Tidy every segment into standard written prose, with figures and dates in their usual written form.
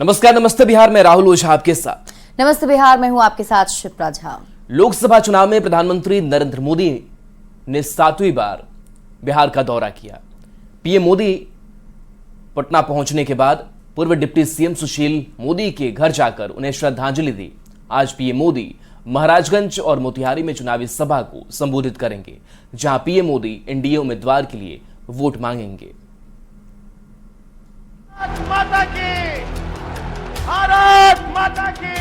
नमस्कार, नमस्ते बिहार में राहुल ओझा आपके साथ। नमस्ते बिहार में हूं आपके साथ शिप्रा झा। लोकसभा चुनाव में प्रधानमंत्री नरेंद्र मोदी ने 7वीं बार बिहार का दौरा किया। पीएम मोदी पटना पहुंचने के बाद पूर्व डिप्टी सीएम सुशील मोदी के घर जाकर उन्हें श्रद्धांजलि दी। आज पीएम मोदी महाराजगंज और मोतिहारी में चुनावी सभा को संबोधित करेंगे, जहां पीएम मोदी एनडीए उम्मीदवार के लिए वोट मांगेंगे। माता की, भारत माता की।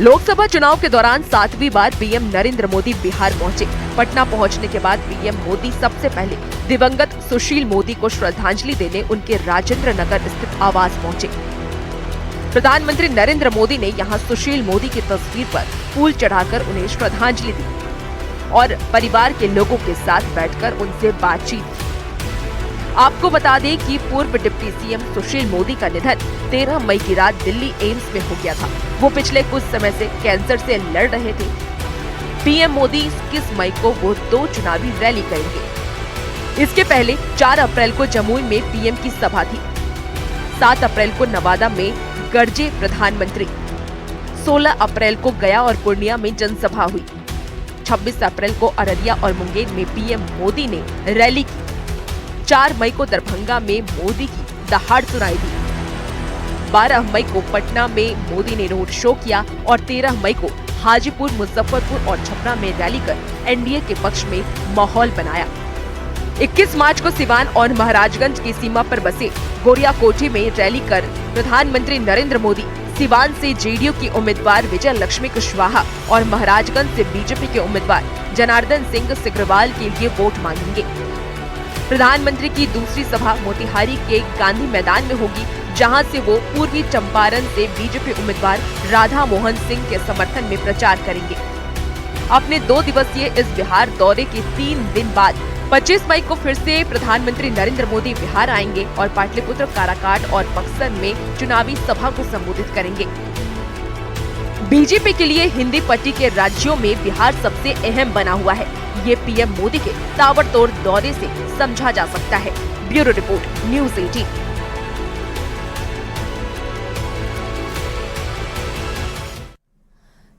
लोकसभा चुनाव के दौरान 7वीं बार पीएम नरेंद्र मोदी बिहार पहुंचे। पटना पहुंचने के बाद पीएम मोदी सबसे पहले दिवंगत सुशील मोदी को श्रद्धांजलि देने उनके राजेंद्र नगर स्थित आवास पहुंचे। प्रधानमंत्री नरेंद्र मोदी ने यहां सुशील मोदी की तस्वीर पर फूल चढ़ाकर उन्हें श्रद्धांजलि दी और परिवार के लोगों के साथ बैठकर उनसे बातचीत की। आपको बता दें कि पूर्व डिप्टी सीएम सुशील मोदी का निधन 13 मई की रात दिल्ली एम्स में हो गया था। वो पिछले कुछ समय से कैंसर से लड़ रहे थे। पीएम मोदी 21 मई को वो 2 चुनावी रैली करेंगे। इसके पहले 4 अप्रैल को जमुई में पीएम की सभा थी। 7 अप्रैल को नवादा में गरजे प्रधानमंत्री। 16 अप्रैल को गया और पूर्णिया में जनसभा हुई। 26 अप्रैल को अररिया और मुंगेर में पीएम मोदी ने रैली की। 4 मई को दरभंगा में मोदी की दहाड़ सुनाई दी। 12 मई को पटना में मोदी ने रोड शो किया और 13 मई को हाजीपुर, मुजफ्फरपुर और छपरा में रैली कर एनडीए के पक्ष में माहौल बनाया। 21 मार्च को सिवान और महाराजगंज की सीमा पर बसे गोरिया कोठी में रैली कर प्रधानमंत्री नरेंद्र मोदी सिवान से जेडीयू की उम्मीदवार विजय लक्ष्मी कुशवाहा और महाराजगंज से बीजेपी के उम्मीदवार जनार्दन सिंह सिग्रीवाल के लिए वोट मांगेंगे। प्रधानमंत्री की दूसरी सभा मोतिहारी के गांधी मैदान में होगी, जहां से वो पूर्वी चंपारण से बीजेपी उम्मीदवार राधा मोहन सिंह के समर्थन में प्रचार करेंगे। अपने 2 दिवसीय इस बिहार दौरे के 3 दिन बाद 25 मई को फिर से प्रधानमंत्री नरेंद्र मोदी बिहार आएंगे और पाटलिपुत्र, काराकाट और बक्सर में चुनावी सभा को संबोधित करेंगे। बीजेपी के लिए हिंदी पट्टी के राज्यों में बिहार सबसे अहम बना हुआ है। ये पीएम मोदी के ताबड़तोड़ दौरे से समझा जा सकता है। Bureau report, news 18।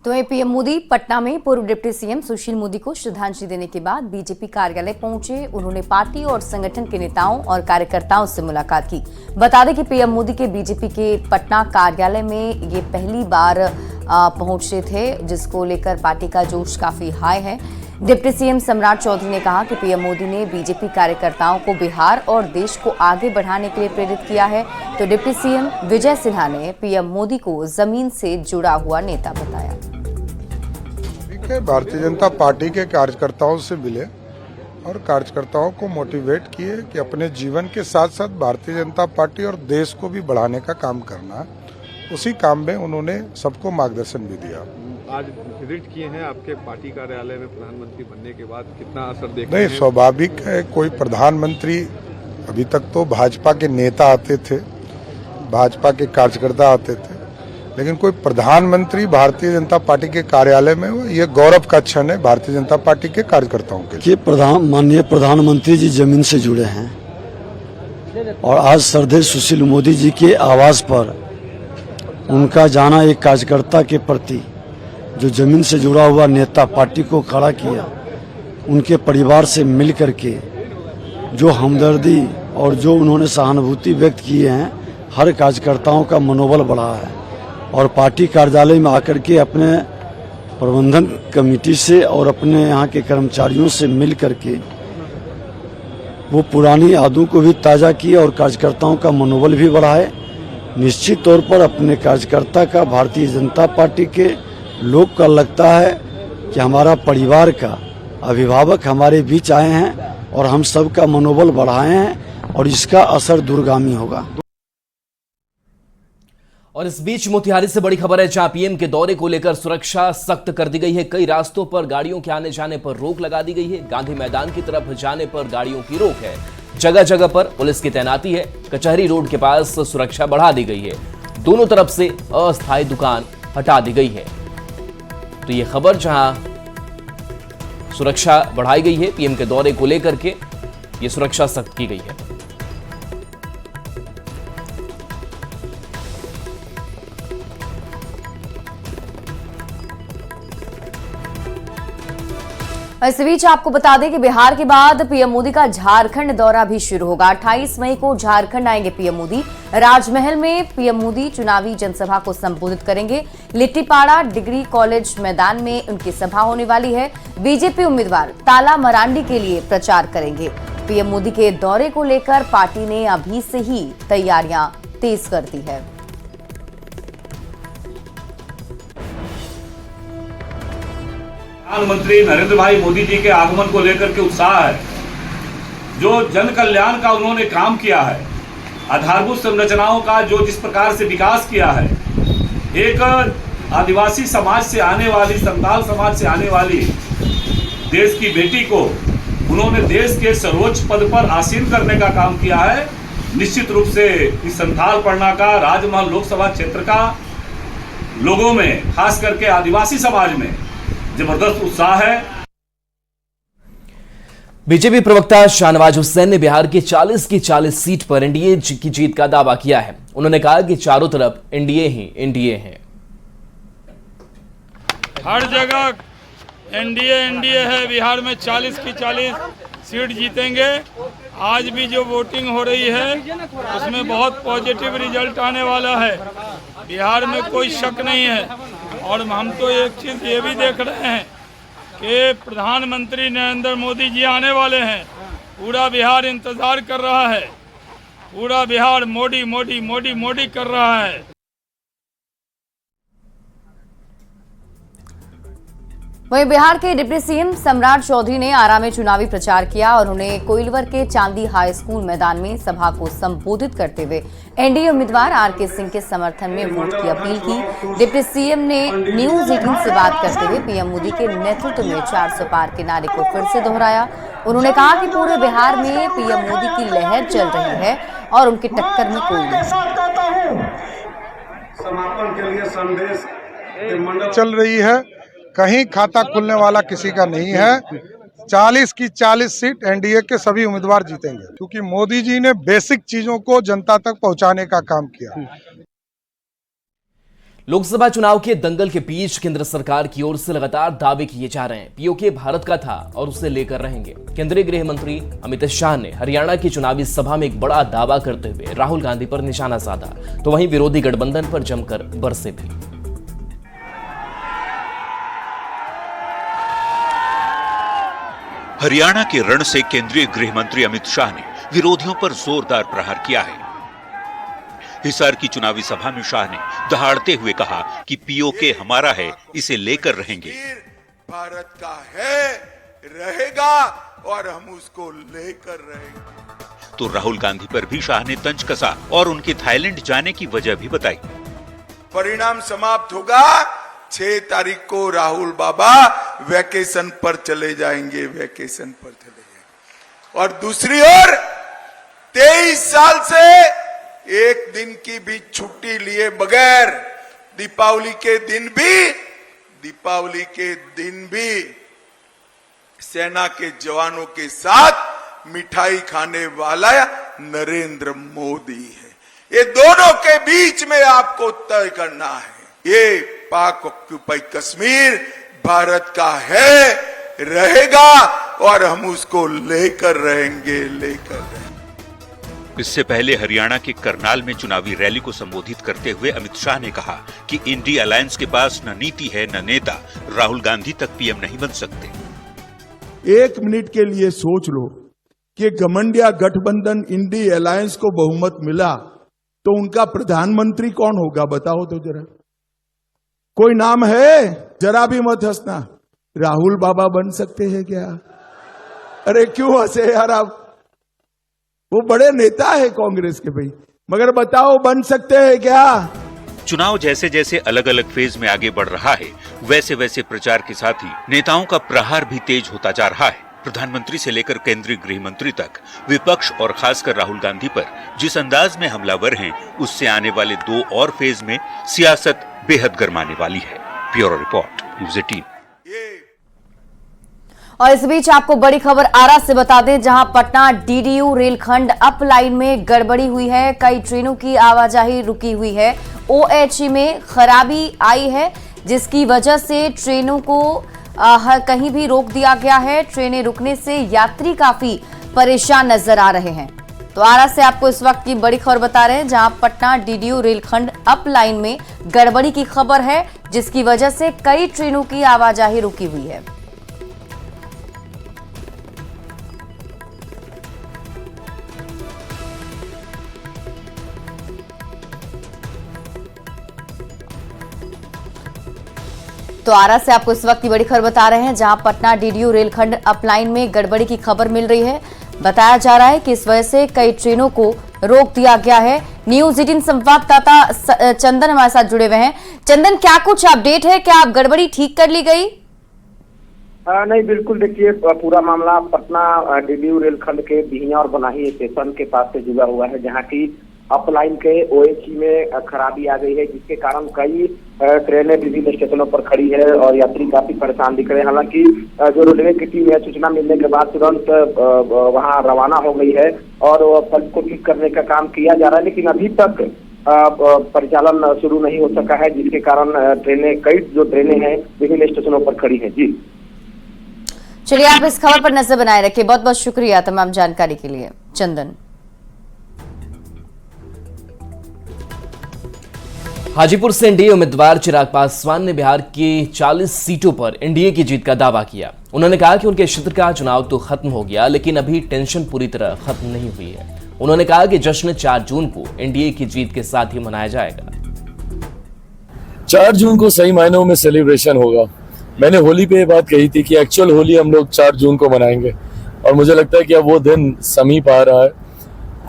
तो पीएम मोदी पटना में पूर्व डिप्टी सीएम सुशील मोदी को श्रद्धांजलि देने के बाद बीजेपी कार्यालय पहुंचे। उन्होंने पार्टी और संगठन के नेताओं और कार्यकर्ताओं से मुलाकात की। बता दें कि पीएम मोदी के बीजेपी के पटना कार्यालय में ये पहली बार पहुंचे थे, जिसको लेकर पार्टी का जोश काफी हाई है। डिप्टी सीएम सम्राट चौधरी ने कहा कि पीएम मोदी ने बीजेपी कार्यकर्ताओं को बिहार और देश को आगे बढ़ाने के लिए प्रेरित किया है। तो डिप्टी सीएम विजय सिन्हा ने पीएम मोदी को जमीन से जुड़ा हुआ नेता बताया। भारतीय जनता पार्टी के कार्यकर्ताओं से मिले और कार्यकर्ताओं को मोटिवेट किए कि अपने जीवन के साथ साथ भारतीय जनता पार्टी और देश को भी बढ़ाने का काम करना है। उसी काम में उन्होंने सबको मार्गदर्शन भी दिया। आज विजिट किए हैं आपके पार्टी कार्यालय में प्रधानमंत्री बनने के बाद, कितना असर देख नहीं, स्वाभाविक है। कोई प्रधानमंत्री, अभी तक तो भाजपा के नेता आते थे, भाजपा के कार्यकर्ता आते थे, लेकिन कोई प्रधानमंत्री भारतीय जनता पार्टी के कार्यालय में हो, ये गौरव का क्षण है भारतीय जनता पार्टी के कार्यकर्ताओं के लिए। माननीय प्रधानमंत्री जी जमीन से जुड़े हैं और आज श्रद्धेय सुशील मोदी जी के आवास पर उनका जाना एक कार्यकर्ता के प्रति जो जमीन से जुड़ा हुआ नेता पार्टी को खड़ा किया, उनके परिवार से मिल करके जो हमदर्दी और जो उन्होंने सहानुभूति व्यक्त किए हैं, हर कार्यकर्ताओं का मनोबल बढ़ा है। और पार्टी कार्यालय में आकर के अपने प्रबंधन कमेटी से और अपने यहाँ के कर्मचारियों से मिल करके वो पुरानी यादों को भी ताज़ा किया और कार्यकर्ताओं का मनोबल भी बढ़ाए। निश्चित तौर पर अपने कार्यकर्ता का, भारतीय जनता पार्टी के लोग का लगता है कि हमारा परिवार का अभिभावक हमारे बीच आए हैं और हम सबका मनोबल बढ़ाए हैं और इसका असर दूरगामी होगा। और इस बीच मोतिहारी से बड़ी खबर है, जहां पीएम के दौरे को लेकर सुरक्षा सख्त कर दी गई है। कई रास्तों पर गाड़ियों के आने जाने पर रोक लगा दी गई है। गांधी मैदान की तरफ जाने पर गाड़ियों की रोक है। जगह जगह पर पुलिस की तैनाती है। कचहरी रोड के पास सुरक्षा बढ़ा दी गई है। दोनों तरफ से अस्थायी दुकान हटा दी गई है। तो ये खबर जहां सुरक्षा बढ़ाई गई है, पीएम के दौरे को लेकर के ये सुरक्षा सख्त की गई है। इस बीच आपको बता दें कि बिहार के बाद पीएम मोदी का झारखंड दौरा भी शुरू होगा। 28 मई को झारखंड आएंगे पीएम मोदी। राजमहल में पीएम मोदी चुनावी जनसभा को संबोधित करेंगे। लिट्टीपाड़ा डिग्री कॉलेज मैदान में उनकी सभा होने वाली है। बीजेपी उम्मीदवार ताला मरांडी के लिए प्रचार करेंगे। पीएम मोदी के दौरे को लेकर पार्टी ने अभी से ही तैयारियां तेज कर दी है। प्रधानमंत्री नरेंद्र भाई मोदी जी के आगमन को लेकर के उत्साह है। जो जन कल्याण का उन्होंने काम किया है, आधारभूत संरचनाओं का जो जिस प्रकार से विकास किया है, एक आदिवासी समाज से आने वाली, संताल समाज से आने वाली देश की बेटी को उन्होंने देश के सर्वोच्च पद पर आसीन करने का काम किया है। निश्चित रूप से इस संथाल परगना का, राजमहल लोकसभा क्षेत्र का लोगों में, खास करके आदिवासी समाज में जबरदस्त उत्साह है। बीजेपी प्रवक्ता शाहनवाज हुसैन ने बिहार की 40 की 40 सीट पर एनडीए की जीत का दावा किया है। उन्होंने कहा कि चारों तरफ एनडीए ही एनडीए है। हर जगह एनडीए है। बिहार में 40 की 40 सीट जीतेंगे। आज भी जो वोटिंग हो रही है उसमें बहुत पॉजिटिव रिजल्ट आने वाला है। बिहार में कोई शक नहीं है। और हम तो एक चीज़ ये भी देख रहे हैं कि प्रधानमंत्री नरेंद्र मोदी जी आने वाले हैं। पूरा बिहार इंतजार कर रहा है। पूरा बिहार मोदी मोदी मोदी मोदी कर रहा है। वहीं बिहार के डिप्टी सीएम सम्राट चौधरी ने आरा में चुनावी प्रचार किया और उन्होंने कोइलवर के चांदी हाई स्कूल मैदान में सभा को संबोधित करते हुए एनडीए उम्मीदवार आरके सिंह के समर्थन में वोट की अपील की। डिप्टी सीएम ने न्यूज 18 से बात करते हुए पीएम मोदी के नेतृत्व में 400 पार के नारे को फिर से दोहराया। उन्होंने कहा कि पूरे बिहार में पीएम मोदी की लहर चल रही है और उनकी टक्कर में कोई नहीं। समापन के लिए संदेश चल रही है। कहीं खाता खुलने वाला किसी का नहीं है। 40 की 40 सीट एनडीए के सभी उम्मीदवार जीतेंगे, क्योंकि मोदी जी ने बेसिक चीजों को जनता तक पहुंचाने का काम किया। लोकसभा चुनाव के दंगल के बीच केंद्र सरकार की ओर से लगातार दावे किए जा रहे हैं। पीओके भारत का था और उसे लेकर रहेंगे। केंद्रीय गृह मंत्री अमित शाह ने हरियाणा की चुनावी सभा में एक बड़ा दावा करते हुए राहुल गांधी पर निशाना साधा, तो वहीं विरोधी गठबंधन पर जमकर बरसे भी। हरियाणा के रण से केंद्रीय गृह मंत्री अमित शाह ने विरोधियों पर जोरदार प्रहार किया है। हिसार की चुनावी सभा में शाह ने दहाड़ते हुए कहा कि पीओके हमारा है, इसे लेकर रहेंगे। भारत का है, रहेगा और हम उसको लेकर रहेंगे। तो राहुल गांधी पर भी शाह ने तंज कसा और उनके थाईलैंड जाने की वजह भी बताई। परिणाम समाप्त होगा 6 तारीख को राहुल बाबा वैकेशन पर चले जाएंगे, वैकेशन पर चले जाएंगे। और दूसरी ओर 23 साल से एक दिन की भी छुट्टी लिए बगैर दीपावली के दिन भी सेना के जवानों के साथ मिठाई खाने वाला नरेंद्र मोदी है। ये दोनों के बीच में आपको तय करना है। ये पाक ऑक्यूपाई कश्मीर भारत का है, रहेगा और हम उसको लेकर रहेंगे। इससे पहले हरियाणा के करनाल में चुनावी रैली को संबोधित करते हुए अमित शाह ने कहा कि इंडी अलायंस के पास न नीति है न नेता। राहुल गांधी तक पीएम नहीं बन सकते। 1 मिनट के लिए सोच लो कि घमंडिया गठबंधन इंडी अलायंस को बहुमत मिला तो उनका प्रधानमंत्री कौन होगा, बताओ तो जरा। कोई नाम है? जरा भी मत हंसना। राहुल बाबा बन सकते हैं क्या? अरे क्यों हंसे यार आप? वो बड़े नेता है कांग्रेस के भाई, मगर बताओ बन सकते हैं क्या? चुनाव जैसे जैसे अलग अलग फेज में आगे बढ़ रहा है, वैसे वैसे प्रचार के साथ ही नेताओं का प्रहार भी तेज होता जा रहा है। प्रधानमंत्री से लेकर केंद्रीय गृह मंत्री तक विपक्ष और खासकर राहुल गांधी पर जिस अंदाज में हमलावर हैं, उससे आने वाले 2 और फेज में सियासत बेहद गर्माने वाली है। Bureau report, news 18। और इस बीच आपको बड़ी खबर आरा से बता दें, जहां पटना डीडीयू रेलखंड अप लाइन में गड़बड़ी हुई है। कई ट्रेनों की आवाजाही रुकी हुई है। ओएचई में खराबी आई है, जिसकी वजह से ट्रेनों को कहीं भी रोक दिया गया है। ट्रेनें रुकने से यात्री काफी परेशान नजर आ रहे हैं। तो आरा से आपको इस वक्त की बड़ी खबर बता रहे हैं, जहां पटना डीडीयू रेलखंड अप लाइन में गड़बड़ी की खबर है, जिसकी वजह से कई ट्रेनों की आवाजाही रुकी हुई है। तो आरा से आपको इस वक्त की बड़ी खबर बता रहे हैं, जहां पटना डीडीयू रेलखंड अप लाइन में गड़बड़ी की खबर मिल रही है। बताया जा रहा है कि इस वजह से कई ट्रेनों को रोक दिया गया है। न्यूज 18 संवाददाता चंदन हमारे साथ जुड़े हुए हैं। चंदन, क्या कुछ अपडेट है? क्या आप गड़बड़ी ठीक कर ली गई? नहीं, बिल्कुल। देखिए, पूरा मामला पटना डीडीयू रेलखंड के बिहिया और बनाही स्टेशन के पास से जुड़ा हुआ है, जहां की अपलाइन के ओएचई में खराबी आ गई है, जिसके कारण कई ट्रेनें विभिन्न स्टेशनों पर खड़ी है और यात्री काफी परेशान दिख रहे हैं। हालांकि जो रेलवे की टीम है, सूचना मिलने के बाद तुरंत वहां रवाना हो गई है और फल्ट को ठीक करने का काम किया जा रहा है, लेकिन अभी तक परिचालन शुरू नहीं हो सका है, जिसके कारण कई जो ट्रेनें हैं विभिन्न स्टेशनों पर खड़ी है। जी चलिए, आप इस खबर पर नजर बनाए रखिए। बहुत बहुत शुक्रिया तमाम जानकारी के लिए चंदन। हाजीपुर से एनडीए उम्मीदवार चिराग पासवान ने बिहार की 40 सीटों पर एनडीए की जीत का दावा किया। उन्होंने कहा कि उनके क्षेत्र का चुनाव तो खत्म हो गया, लेकिन अभी टेंशन पूरी तरह खत्म नहीं हुई है। उन्होंने कहा कि जश्न 4 जून को एनडीए की जीत के साथ ही मनाया जाएगा। 4 जून को सही मायनों में सेलिब्रेशन होगा। मैंने होली पे ये बात कही थी कि एक्चुअल होली हम लोग 4 जून को मनाएंगे, और मुझे लगता है कि अब वो दिन समीप आ रहा है।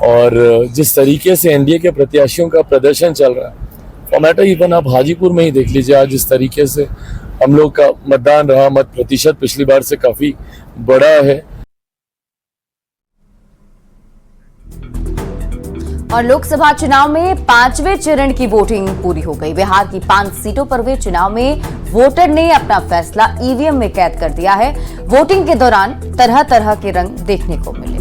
और जिस तरीके से एनडीए के प्रत्याशियों का प्रदर्शन चल रहा है, फॉर्मेटा इवन आप हाजीपुर में ही देख लीजिए, आज जिस तरीके से हम लोग का मतदान रहा, मत प्रतिशत पिछली बार से काफी बड़ा है। और लोकसभा चुनाव में 5वें चरण की वोटिंग पूरी हो गई। बिहार की 5 सीटों पर हुए चुनाव में वोटर ने अपना फैसला ईवीएम में कैद कर दिया है। वोटिंग के दौरान तरह तरह के रंग देखने को मिले।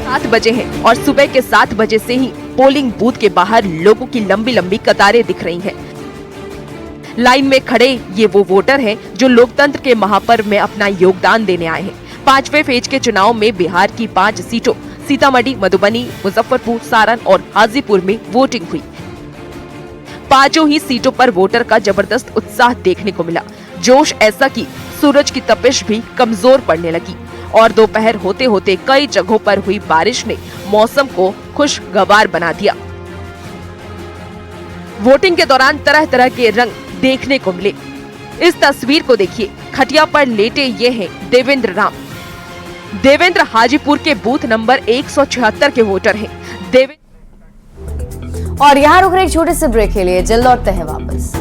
7 बजे हैं और सुबह के 7 बजे से ही पोलिंग बूथ के बाहर लोगों की लंबी लंबी कतारें दिख रही हैं। लाइन में खड़े ये वो वोटर हैं जो लोकतंत्र के महापर्व में अपना योगदान देने आए हैं। 5वें फेज के चुनाव में बिहार की 5 सीटों सीतामढ़ी, मधुबनी, मुजफ्फरपुर, सारण और हाजीपुर में वोटिंग हुई। 5 ही सीटों पर वोटर का जबरदस्त उत्साह देखने को मिला। जोश ऐसा कि सूरज की तपिश भी कमजोर पड़ने लगी और दोपहर होते होते कई जगहों पर हुई बारिश ने मौसम को खुशगवार बना दिया। वोटिंग के दौरान तरह तरह के रंग देखने को मिले। इस तस्वीर को देखिए, खटिया पर लेटे ये हैं देवेंद्र राम। देवेंद्र हाजीपुर के बूथ नंबर 176 के वोटर हैं। और यहाँ रुक रहे एक छोटे से ब्रेक के लिए, जल्द लौटते हैं वापस।